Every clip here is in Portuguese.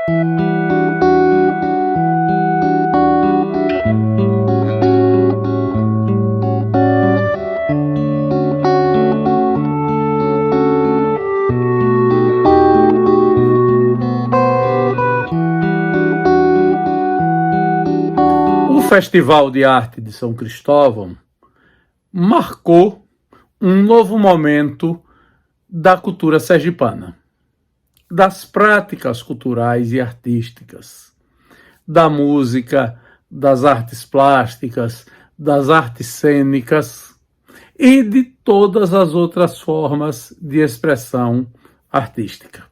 O Festival de Arte de São Cristóvão marcou um novo momento da cultura sergipana, das práticas culturais e artísticas, da música, das artes plásticas, das artes cênicas e de todas as outras formas de expressão artística.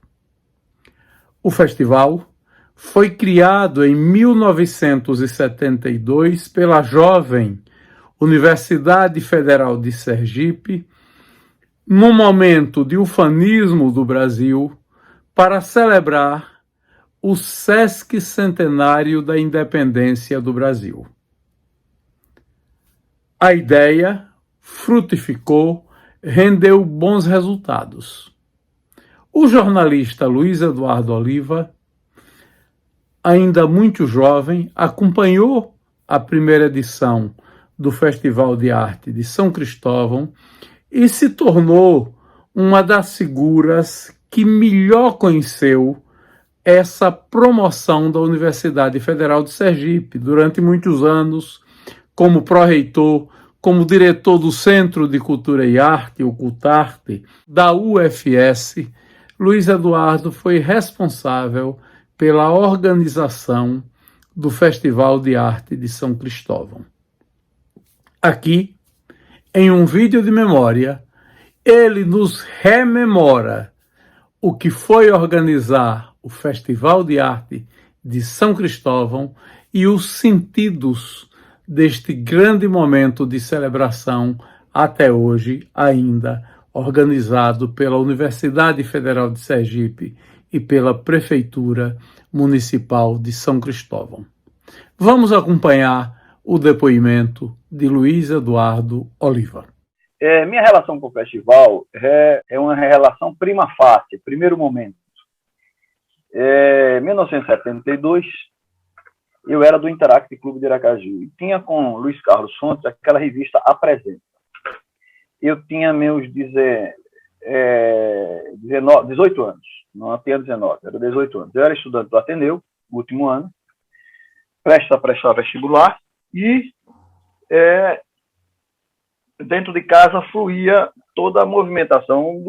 O festival foi criado em 1972 pela jovem Universidade Federal de Sergipe, num momento de ufanismo do Brasil, para celebrar o sesquicentenário da independência do Brasil. A ideia frutificou, rendeu bons resultados. O jornalista Luiz Eduardo Oliva, ainda muito jovem, acompanhou a primeira edição do Festival de Arte de São Cristóvão e se tornou uma das figuras que melhor conheceu essa promoção da Universidade Federal de Sergipe durante muitos anos, como pró-reitor, como diretor do Centro de Cultura e Arte, o Cultarte, da UFS. Luiz Eduardo foi responsável pela organização do Festival de Arte de São Cristóvão. Aqui, em um vídeo de memória, ele nos rememora o que foi organizar o Festival de Arte de São Cristóvão e os sentidos deste grande momento de celebração até hoje ainda organizado pela Universidade Federal de Sergipe e pela Prefeitura Municipal de São Cristóvão. Vamos acompanhar o depoimento de Luiz Eduardo Oliva. Minha relação com o festival é uma relação prima facie, primeiro momento. Em 1972, eu era do Interact Clube de Aracaju e tinha com Luiz Carlos Fontes aquela revista Apresenta. Eu tinha meus 18 anos, não tinha 19, era 18 anos. Eu era estudante do Ateneu, último ano, prestes a prestar vestibular e dentro de casa fluía toda a movimentação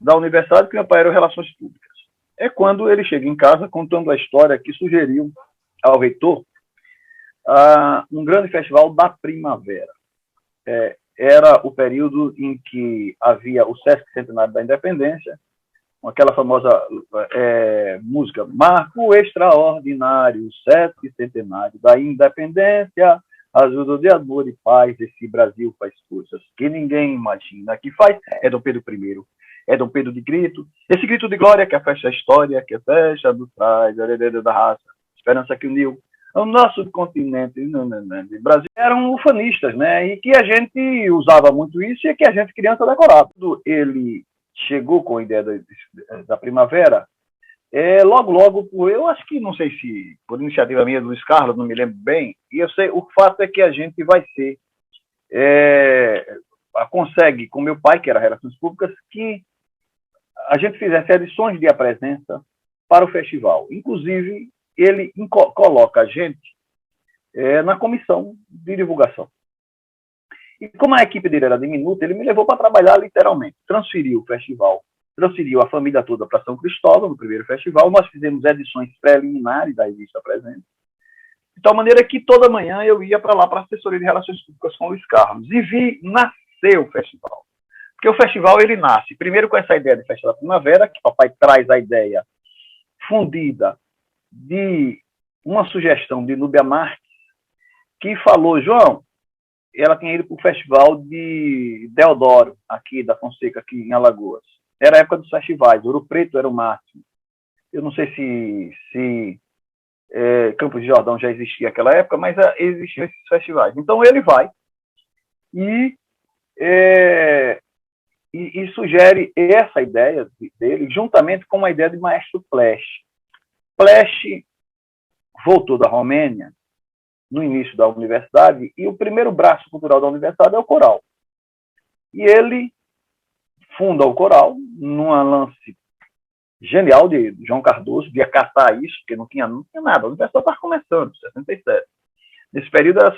da universidade, que meu pai era Relações Públicas. É quando ele chega em casa contando a história que sugeriu ao reitor um grande festival da primavera. Era o período em que havia o Sesquicentenário da Independência, com aquela famosa música Marco Extraordinário, Sesquicentenário da Independência, ajuda de amor e paz, esse Brasil faz coisas que ninguém imagina que faz. É Dom Pedro I, é Dom Pedro de grito, esse grito de glória que fecha a história, que fecha do trás, herdeiro da raça, esperança que uniu o nosso continente, o Brasil, eram ufanistas, né? E que a gente usava muito isso e que a gente, criança, decorava. Quando ele chegou com a ideia da primavera, logo, eu acho que, não sei se por iniciativa minha do Luiz Carlos, não me lembro bem, e eu sei, o fato é que a gente vai ser, consegue, com meu pai, que era Relações Públicas, que a gente fizesse edições de apresença para o festival. Inclusive, ele coloca a gente na comissão de divulgação. E como a equipe dele era diminuta, ele me levou para trabalhar literalmente. Transferiu o festival, transferiu a família toda para São Cristóvão, no primeiro festival. Nós fizemos edições preliminares da revista Apresenta, de tal maneira que toda manhã eu ia para lá para a assessoria de Relações Públicas com o Luiz Carlos e vi nascer o festival. Porque o festival, ele nasce primeiro com essa ideia de Festa da Primavera, que papai traz a ideia fundida de uma sugestão de Núbia Marques, que falou, João, ela tinha ido para o festival de Deodoro, aqui da Fonseca, aqui em Alagoas. Era a época dos festivais, Ouro Preto era o máximo. Eu não sei se Campos de Jordão já existia naquela época, mas existiam esses festivais. Então ele vai e sugere essa ideia dele, juntamente com uma ideia de Maestro Flash. Plesch voltou da Romênia no início da universidade, e o primeiro braço cultural da universidade é o coral. E ele funda o coral num lance genial de João Cardoso, de acatar isso, porque não tinha nada, a universidade estava começando, 67. Nesse período era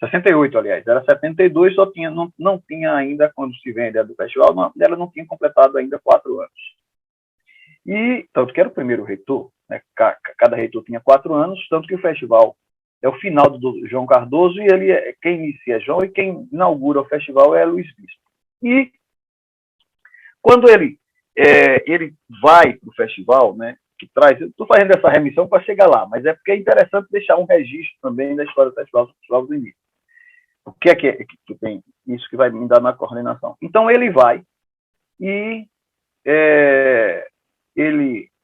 68, aliás, era 72, só tinha, não tinha ainda, quando se vê a ideia do festival, ela não tinha completado ainda 4 anos. E, tanto que era o primeiro reitor, né, cada reitor tinha 4 anos, tanto que o festival é o final do João Cardoso, e ele quem inicia é João, e quem inaugura o festival é Luiz Bispo. E quando ele vai para o festival, né, que traz, estou fazendo essa remissão para chegar lá, mas é porque é interessante deixar um registro também da história do festival do início. O que é que tem isso que vai me dar na coordenação? Então ele vai e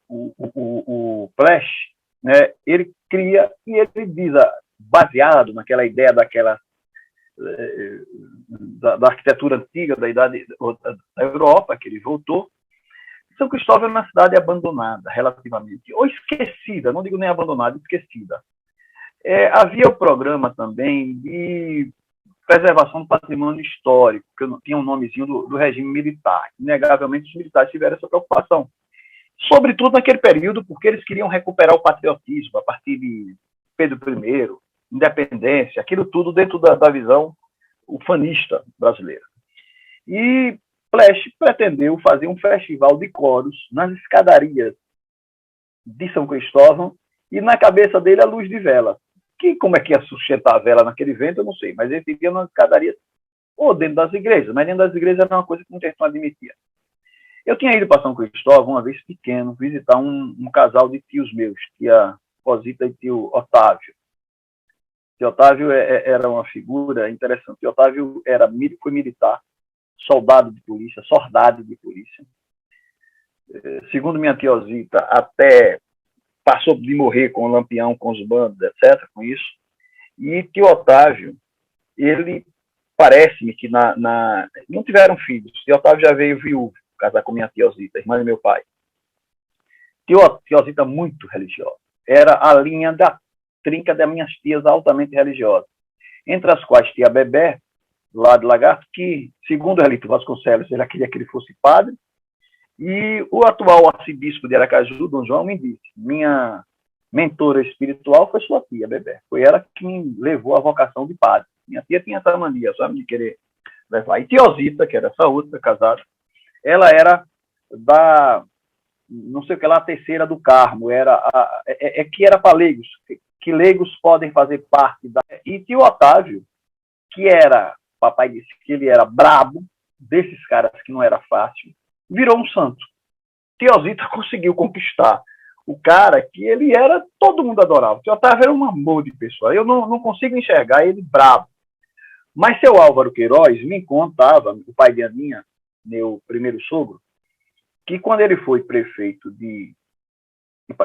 o Plesch, né, ele cria, e ele diz, baseado naquela ideia da arquitetura antiga da idade da Europa, que ele voltou, São Cristóvão é uma cidade abandonada, relativamente, ou esquecida, não digo nem abandonada, esquecida. Havia o programa também de preservação do patrimônio histórico, que tinha um nomezinho do regime militar. Inegavelmente, os militares tiveram essa preocupação. Sobretudo naquele período, porque eles queriam recuperar o patriotismo a partir de Pedro I, independência, aquilo tudo dentro da visão ufanista brasileira. E Plesch pretendeu fazer um festival de coros nas escadarias de São Cristóvão, e na cabeça dele a luz de vela. Que como é que ia sustentar a vela naquele vento, eu não sei, mas ele vivia nas escadarias ou dentro das igrejas, mas dentro das igrejas era uma coisa que muita gente não admitia. Eu tinha ido para São Cristóvão uma vez pequeno, visitar um casal de tios meus, tia Rosita e tio Otávio. Tio Otávio era uma figura interessante. Tio Otávio foi militar, soldado de polícia, soldado de polícia. Segundo minha tia Rosita, até passou de morrer com o Lampião, com os bandos, etc., com isso. E tio Otávio, ele parece-me que não tiveram filhos. Tio Otávio já veio viúvo, casar com minha tia Rosita, irmã de meu pai. Tia Rosita muito religiosa. Era a linha da trinca das minhas tias altamente religiosas. Entre as quais tia Bebé, lá de Lagarto, que, segundo Elito Vasconcelos, ela queria que ele fosse padre. E o atual arcebispo de Aracaju, Dom João, me disse: minha mentora espiritual foi sua tia, Bebé. Foi ela que me levou à vocação de padre. Minha tia tinha essa mania, sabe, de querer levar. E Tiosita, que era essa outra casada, ela era não sei o que lá, a terceira do Carmo, que era para leigos, que leigos podem fazer parte da... E tio Otávio, que papai disse que ele era brabo, desses caras que não era fácil, virou um santo. Tiosita conseguiu conquistar o cara que ele era, todo mundo adorava. Tio Otávio era um amor de pessoa. Eu não consigo enxergar ele bravo. Mas seu Álvaro Queiroz me contava, o pai de Aninha, meu primeiro sogro, que quando ele foi prefeito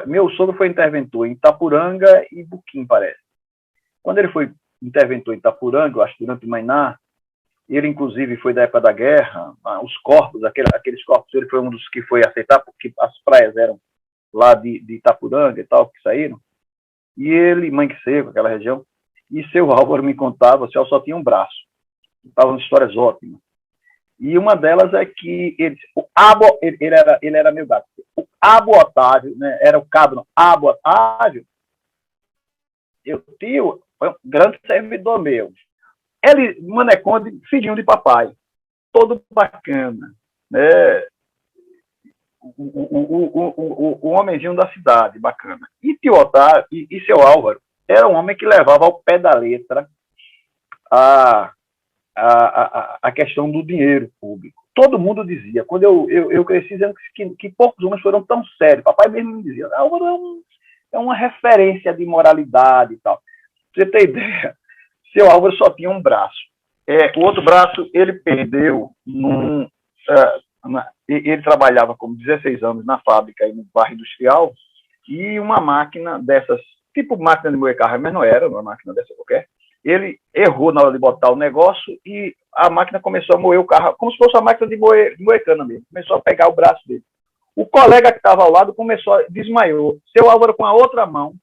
meu sogro foi interventor em Itapuranga e Buquim, parece. Quando ele foi interventor em Itapuranga, eu acho, durante o Mainá, ele, inclusive, foi da época da guerra, os corpos, aqueles corpos, ele foi um dos que foi aceitar, porque as praias eram lá de Itapuranga e tal, que saíram. E ele, Mangue Seco, aquela região, e seu Álvaro me contava, seu só tinha um braço. Estavam histórias ótimas. E uma delas é que ele era meu gato. O Abo Otávio, né, era o cabo, Abo Otávio, eu tio, foi um grande servidor meu. Ele, Maneconde, filhinho de papai, todo bacana, né? O homenzinho da cidade, bacana. E tio Otávio, e seu Álvaro, era um homem que levava ao pé da letra a questão do dinheiro público. Todo mundo dizia, quando eu cresci dizendo que poucos homens foram tão sérios, papai mesmo me dizia, Álvaro é uma referência de moralidade e tal. Pra você ter ideia, seu Álvaro só tinha um braço. O outro braço ele perdeu ele trabalhava como 16 anos na fábrica aí no bairro industrial, e uma máquina dessas, tipo máquina de moer carro, mas não era uma máquina dessa qualquer, ele errou na hora de botar o negócio e a máquina começou a moer o carro, como se fosse uma máquina de moer cana mesmo, começou a pegar o braço dele. O colega que estava ao lado desmaiou. Seu Álvaro, com a outra mão,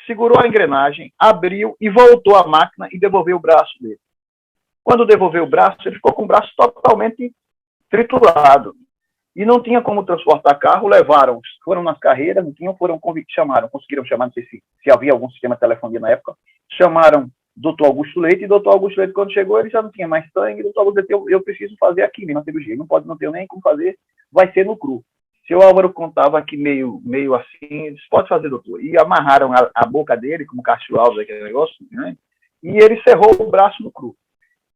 segurou a engrenagem, abriu e voltou a máquina e devolveu o braço dele. Quando devolveu o braço, ele ficou com o braço totalmente triturado. E não tinha como transportar carro, foram nas carreiras, não tinham, conseguiram chamar, não sei se havia algum sistema de telefonia na época, chamaram doutor Augusto Leite, e doutor Augusto Leite, quando chegou, ele já não tinha mais sangue, doutor Augusto Leite, eu preciso fazer aqui mesmo a cirurgia, não tenho nem como fazer, vai ser no cru. Seu Álvaro contava que meio assim, ele disse, pode fazer, doutor. E amarraram a boca dele, como Cássio Alves, aquele negócio, né? E ele cerrou o braço no cru.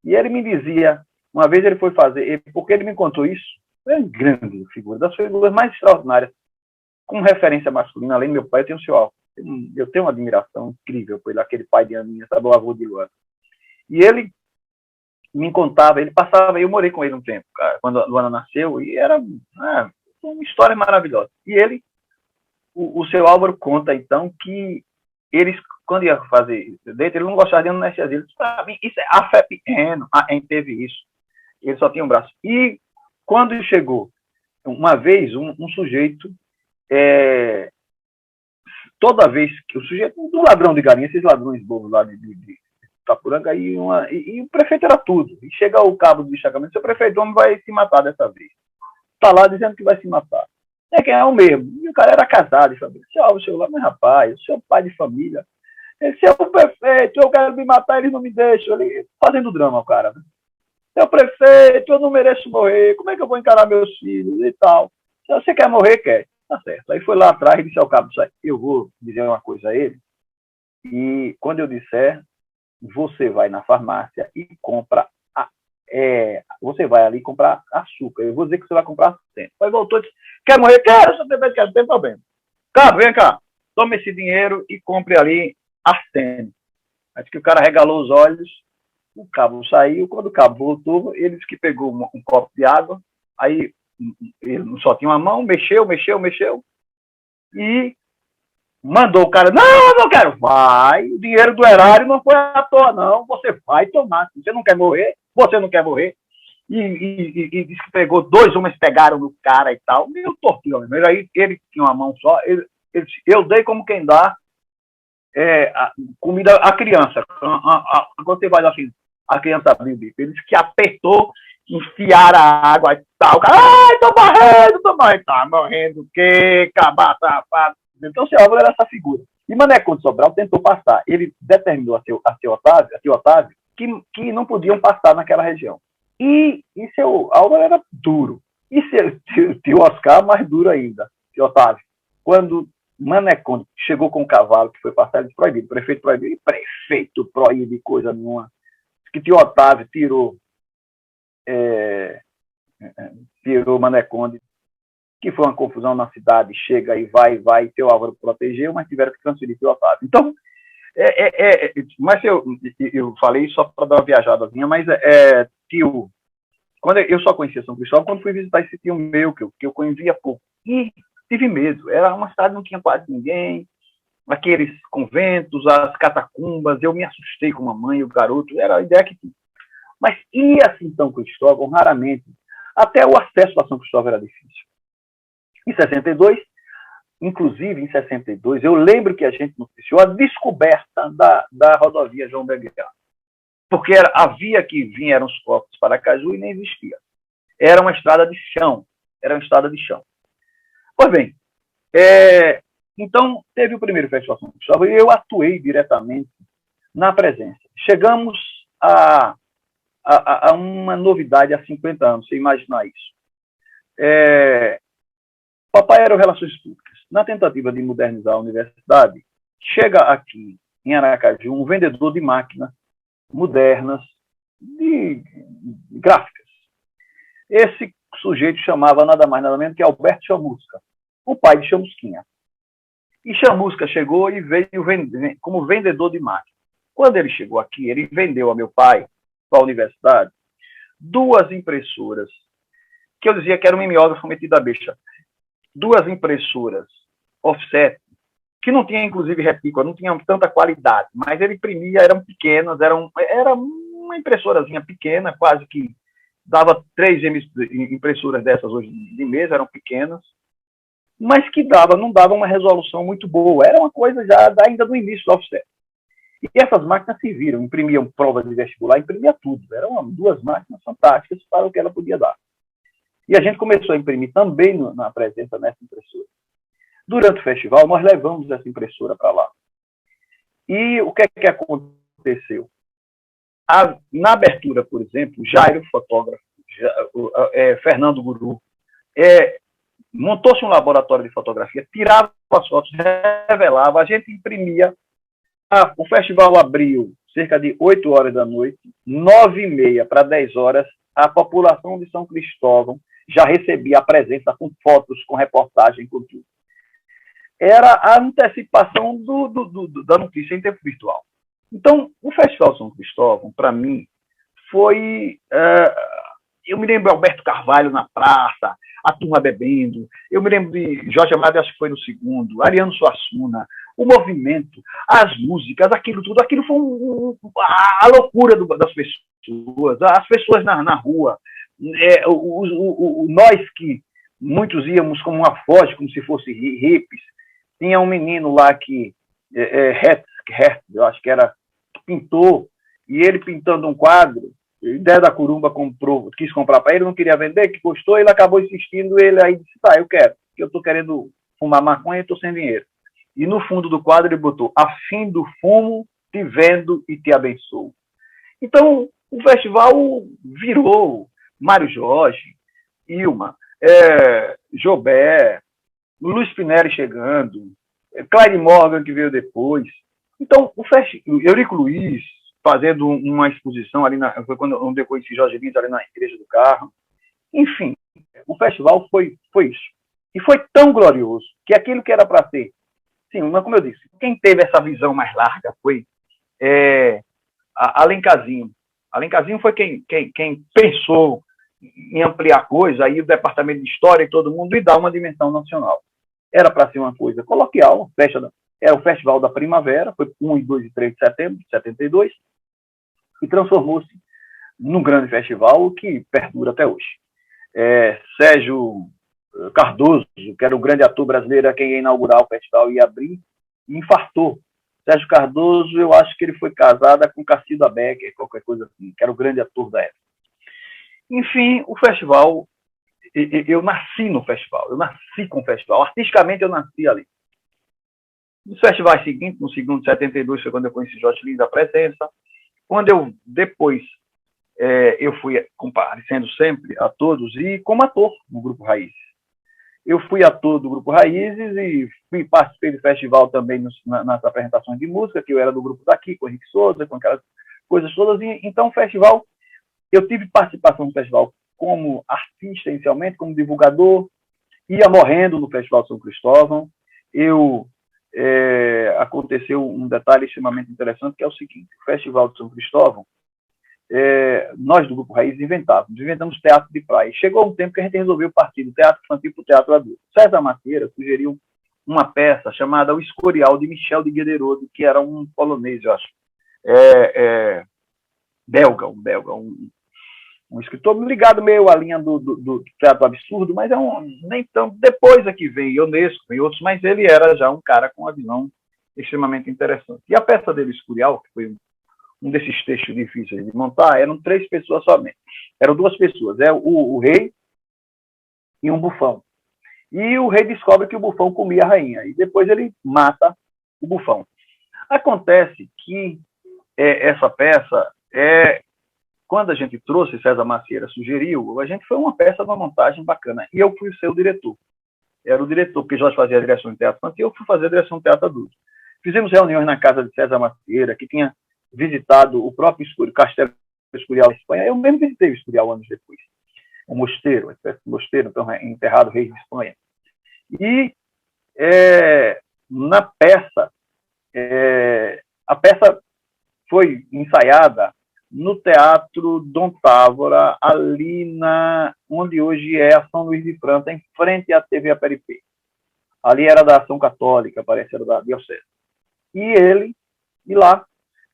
E ele me dizia, uma vez ele foi fazer, porque ele me contou isso, é uma grande figura, das figuras mais extraordinárias, com referência masculina, além do meu pai, eu tenho o seu Álvaro. Eu tenho uma admiração incrível por ele, aquele pai de Aninha, sabe, o avô de Luana. E ele me contava, eu morei com ele um tempo, cara, quando a Luana nasceu, e era uma história maravilhosa. E ele, o seu Álvaro conta, então, que eles, quando ia fazer dentro, ele não gostava de anestesia. Ele disse, para mim, isso é afé pequeno. Teve isso. Ele só tinha um braço. E quando chegou, uma vez, um sujeito, toda vez que o sujeito, um ladrão de galinha, esses ladrões bobos lá de Tapuranga, e o prefeito era tudo. E chega o cabo do destacamento, seu prefeito, o homem vai se matar dessa vez. Está lá dizendo que vai se matar. Quem é o mesmo? E o cara era casado de família. O seu lá, mas rapaz, o seu pai de família, esse é o prefeito, eu quero me matar, eles não me deixam. Ele fazendo drama, o cara. Né? Seu prefeito, eu não mereço morrer, como é que eu vou encarar meus filhos e tal? Se você quer morrer, quer. Tá certo. Aí foi lá atrás e disse ao cabo, eu vou dizer uma coisa a ele, e quando eu disser, você vai na farmácia e compra você vai ali comprar açúcar. Eu vou dizer que você vai comprar açúcar. Aí voltou e disse, quer morrer? Quero, seu prefeito, quero, não tem problema. Cabo, vem cá, tome esse dinheiro e compre ali arsênio. Acho que o cara regalou os olhos, o cabo saiu, quando o cabo voltou, ele disse que pegou um copo de água, aí ele só tinha uma mão, mexeu, e mandou o cara, não quero, vai, o dinheiro do erário não foi à toa, não, você vai tomar, você não quer morrer, e disse que pegou, 2 homens pegaram no cara e tal, meio tortura mesmo. Aí ele tinha uma mão só, ele disse, eu dei como quem dá comida à criança. Quando você vai assim, a criança abriu o bico, ele disse que apertou, enfiaram a água e tal, o cara, ai, tô morrendo, tá morrendo o quê, cabata, safado. Então o seu Álvaro era essa figura. E Mané Conde Sobral tentou passar, ele determinou a seu Otávio que não podiam passar naquela região. E seu Álvaro era duro. E seu Oscar, mais duro ainda, seu Otávio. Quando Mané Conde chegou com o cavalo que foi passar, ele disse, proibido, o prefeito proibiu, e prefeito proíbe coisa nenhuma. Que tio Otávio tirou Mané Conde, que foi uma confusão na cidade, chega e vai, seu Álvaro protegeu, mas tiveram que transferir tio Otávio. Então, mas eu falei só para dar uma viajadazinha, mas tio, quando eu só conhecia São Cristóvão quando fui visitar esse tio meu, que eu conhecia pouco, e tive medo, era uma cidade que não tinha quase ninguém, aqueles conventos, as catacumbas, eu me assustei com a mamãe, o garoto, era a ideia que tinha. Mas ia assim São Cristóvão, raramente, até o acesso a São Cristóvão era difícil. Em 62, inclusive em 62, eu lembro que a gente noticiou a descoberta da rodovia João Belgrano. Porque a via que vinha eram os corpos para Caju e nem existia. Era uma estrada de chão. Pois bem, então teve o primeiro Festival São Cristóvão e eu atuei diretamente na presença. Chegamos a uma novidade há 50 anos, você imaginar isso. Papai era Relações Públicas. Na tentativa de modernizar a universidade, chega aqui em Aracaju um vendedor de máquinas modernas, de gráficas. Esse sujeito chamava nada mais nada menos que Alberto Chamusca, o pai de Chamusquinha. E Chamusca chegou e veio como vendedor de máquinas. Quando ele chegou aqui, ele vendeu a meu pai, para a universidade, 2 impressoras, que eu dizia que era um mimeógrafo metido a besta. 2 impressoras offset, que não tinha, inclusive, retícula, não tinha tanta qualidade, mas ele imprimia, eram pequenas, era uma impressorazinha pequena, quase que dava 3 impressoras dessas hoje de mesa, eram pequenas, mas que não dava uma resolução muito boa. Era uma coisa já ainda do início do offset. E essas máquinas serviram, imprimiam prova de vestibular, imprimia tudo. Eram duas máquinas fantásticas para o que ela podia dar. E a gente começou a imprimir também na presença nessa impressora. Durante o festival, nós levamos essa impressora para lá. E o que é que aconteceu? Na abertura, por exemplo, Jairo, fotógrafo, Fernando Guru, montou-se um laboratório de fotografia, tirava as fotos, revelava, a gente imprimia. O festival abriu cerca de 8 horas da noite, 9h30 para 10 horas, a população de São Cristóvão já recebia a presença com fotos, com reportagem, com tudo. Era a antecipação da notícia em tempo virtual. Então, o Festival São Cristóvão, para mim, foi... eu me lembro de Alberto Carvalho na praça, a turma bebendo. Eu me lembro de Jorge Amado, acho que foi no segundo, Ariano Suassuna, o movimento, as músicas, aquilo tudo. Aquilo foi a loucura das pessoas, as pessoas na rua. Nós que muitos íamos como uma foz, como se fosse hippies. Tinha um menino lá que, eu acho que era, pintou, e ele pintando um quadro, ideia da Curumba quis comprar para ele, não queria vender, que gostou, ele acabou insistindo, ele aí disse, tá, eu quero, porque eu estou querendo fumar maconha e estou sem dinheiro. E no fundo do quadro ele botou, a fim do fumo, te vendo e te abençoo. Então, o festival virou Mário Jorge, Ilma, Jobé, Luiz Pinelli chegando, Clyde Morgan, que veio depois. Então, Eurico Luiz fazendo uma exposição ali, foi quando eu conheci Jorge Lins, ali na Igreja do Carro. Enfim, o festival foi isso. E foi tão glorioso que aquilo que era para ser, sim, mas como eu disse, quem teve essa visão mais larga foi Alencazinho. Alencazinho foi quem pensou em ampliar a coisa, aí o Departamento de História e todo mundo, e dar uma dimensão nacional. Era para ser uma coisa coloquial, era o Festival da Primavera, foi 1, 2 e 3 de setembro de 72, e transformou-se num grande festival que perdura até hoje. Sérgio Cardoso, que era o grande ator brasileiro, quem ia inaugurar o festival e abrir, e infartou. Sérgio Cardoso, eu acho que ele foi casado com Cacilda Becker, qualquer coisa assim, que era o grande ator da época. Enfim, o festival, eu nasci no festival, eu nasci com o festival, artisticamente eu nasci ali. Nos festivais seguintes, no segundo de 72, foi quando eu conheci Jorge Lins, a presença. Quando eu, depois, eu fui comparecendo sempre a todos, e como ator no Grupo Raízes. Eu fui ator do Grupo Raízes e participei do festival também nas apresentações de música, que eu era do grupo daqui, com o Henrique Souza, com aquelas coisas todas. Então, o festival, eu tive participação no festival como artista, inicialmente, como divulgador, ia morrendo no Festival São Cristóvão. Aconteceu um detalhe extremamente interessante, que é o seguinte: o Festival de São Cristóvão, nós do Grupo Raiz inventamos teatro de praia. Chegou um tempo que a gente resolveu partir do teatro infantil para o teatro adulto. César Macieira sugeriu uma peça chamada O Escorial, de Michel de Guederode, que era um polonês, eu acho, belga, um escritor ligado meio à linha do teatro absurdo, mas nem tão. Depois é que vem Ionesco e outros, mas ele era já um cara com uma visão extremamente interessante. E a peça dele, Escorial, que foi um desses textos difíceis de montar, eram 3 pessoas somente. Eram 2 pessoas, o rei e um bufão. E o rei descobre que o bufão comia a rainha, e depois ele mata o bufão. Acontece que essa peça, quando a gente trouxe, César Macieira sugeriu, a gente foi uma peça de uma montagem bacana, e eu fui o seu diretor. Era o diretor, porque Jorge fazia a direção de teatro infantil, eu fui fazer a direção de teatro adulto. Fizemos reuniões na casa de César Macieira, que tinha visitado o próprio Castelo Escorial, na Espanha. Eu mesmo visitei o Escorial anos depois. Um mosteiro, uma espécie de mosteiro, então, enterrado rei de Espanha. E na peça, a peça foi ensaiada no Teatro Dom Távora, ali onde hoje é a São Luís de França, em frente à TV Aperipê. Ali era da Ação Católica, parece, era da Diocese. E lá,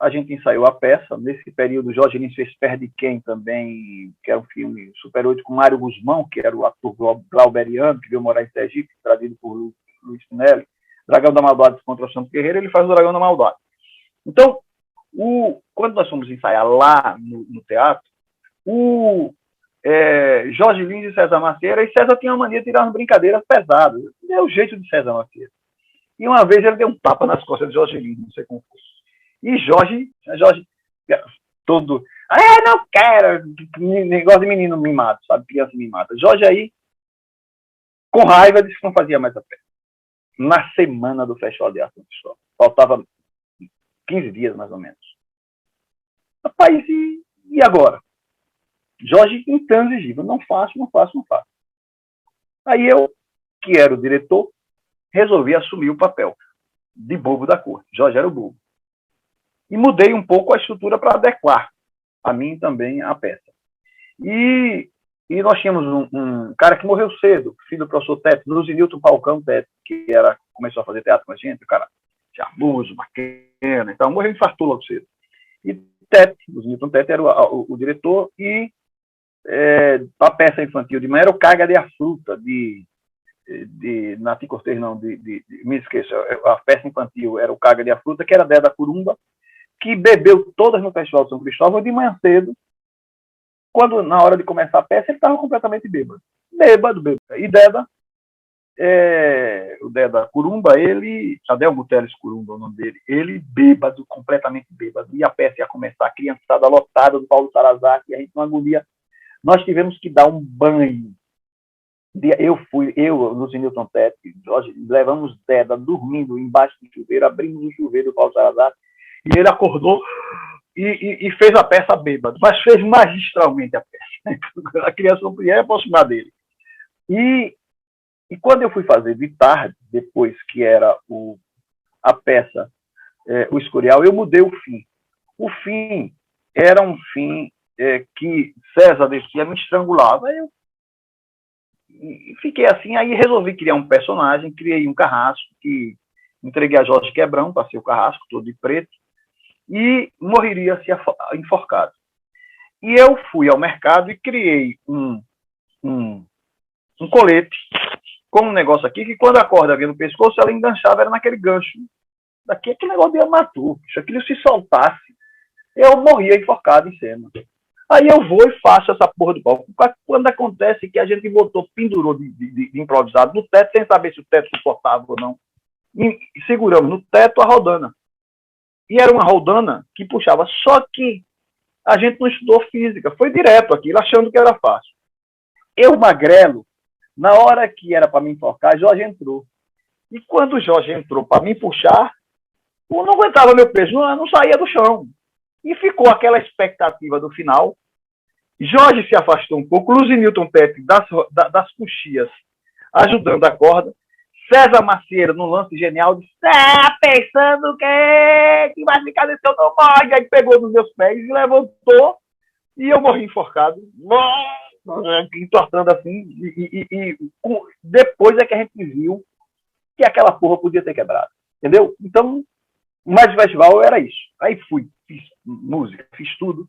a gente ensaiou a peça. Nesse período, Jorge Lins fez Perde Quem também, que é um filme Super 8 com Mário Guzmão, que era o ator glauberiano, que veio morar em Sergipe, trazido por Luiz Pinelli. Dragão da Maldade contra o Santo Guerreiro, ele faz o Dragão da Maldade. Então, quando nós fomos ensaiar lá no teatro, Jorge Lins e César Macieira, e César tinha uma mania de tirar umas brincadeiras pesadas. É o jeito de César Macieira. E uma vez ele deu um tapa nas costas de Jorge Lins, não sei como foi. E Jorge todo, não quero, negócio de menino mimado, sabe, criança mimada. Jorge aí, com raiva, disse que não fazia mais a peça. Na semana do Festival de Arte São Cristóvão, faltava 15 dias, mais ou menos. Rapaz, e agora? Jorge intransigível, não faço. Aí eu, que era o diretor, resolvi assumir o papel de bobo da corte. Jorge era o bobo. E mudei um pouco a estrutura para adequar a mim também a peça. E nós tínhamos um cara que morreu cedo, filho do professor Tete, Luzinilton Falcão Tete, que começou a fazer teatro com a gente, o cara charmoso, bacana, então morreu, infartou logo cedo. E Tete, Luzinilton Tete era o diretor, e a peça infantil de manhã era o Caga de a Fruta, de Nati Cortez, não, me esqueço, a peça infantil era o Caga de a Fruta, que era Deda Curumba, que bebeu todas no Festival de São Cristóvão de manhã cedo, quando, na hora de começar a peça, ele estava completamente bêbado. E Deda, o Deda Curumba, Adel Buteles Curumba, o nome dele, ele bêbado, completamente bêbado, e a peça ia começar, a criançada lotada do Paulo Sarazar, e a gente não agonia. Nós tivemos que dar um banho. Eu, Luzinilton Tete, levamos Deda dormindo embaixo do chuveiro, abrimos o chuveiro do Paulo Sarazar, e ele acordou e fez a peça bêbado, mas fez magistralmente a peça. A criança não podia aproximar dele. E quando eu fui fazer de tarde, depois que era a peça, o Escorial, eu mudei o fim. O fim era um fim que César descia, me estrangulava. Eu fiquei assim, aí resolvi criar um personagem, criei um carrasco, que entreguei a Jorge Quebrão, passei o carrasco todo de preto, e morreria-se enforcado. E eu fui ao mercado e criei um colete com um negócio aqui, que quando a corda vinha no pescoço, ela enganchava, era naquele gancho. Daqui aquele negócio de amatur, se aquilo se soltasse, eu morria enforcado em cena. Aí eu vou e faço essa porra do palco. Quando acontece que a gente pendurou de improvisado no teto, sem saber se o teto suportava ou não, e seguramos no teto a rodana. E era uma rodana que puxava. Só que a gente não estudou física. Foi direto aquilo, achando que era fácil. Eu, magrelo, na hora que era para me enforcar, Jorge entrou. E quando o Jorge entrou para me puxar, eu não aguentava meu peso, não saía do chão. E ficou aquela expectativa do final. Jorge se afastou um pouco, Luzinilton Tete das coxias, ajudando a corda. César Macieira, no lance genial, disse: pensando o quê? Que vai ficar desse eu não morre. Aí pegou nos meus pés e levantou, e eu morri enforcado, entortando assim, e depois é que a gente viu que aquela porra podia ter quebrado, entendeu? Então, mais festival era isso. Aí fui, fiz música, fiz tudo.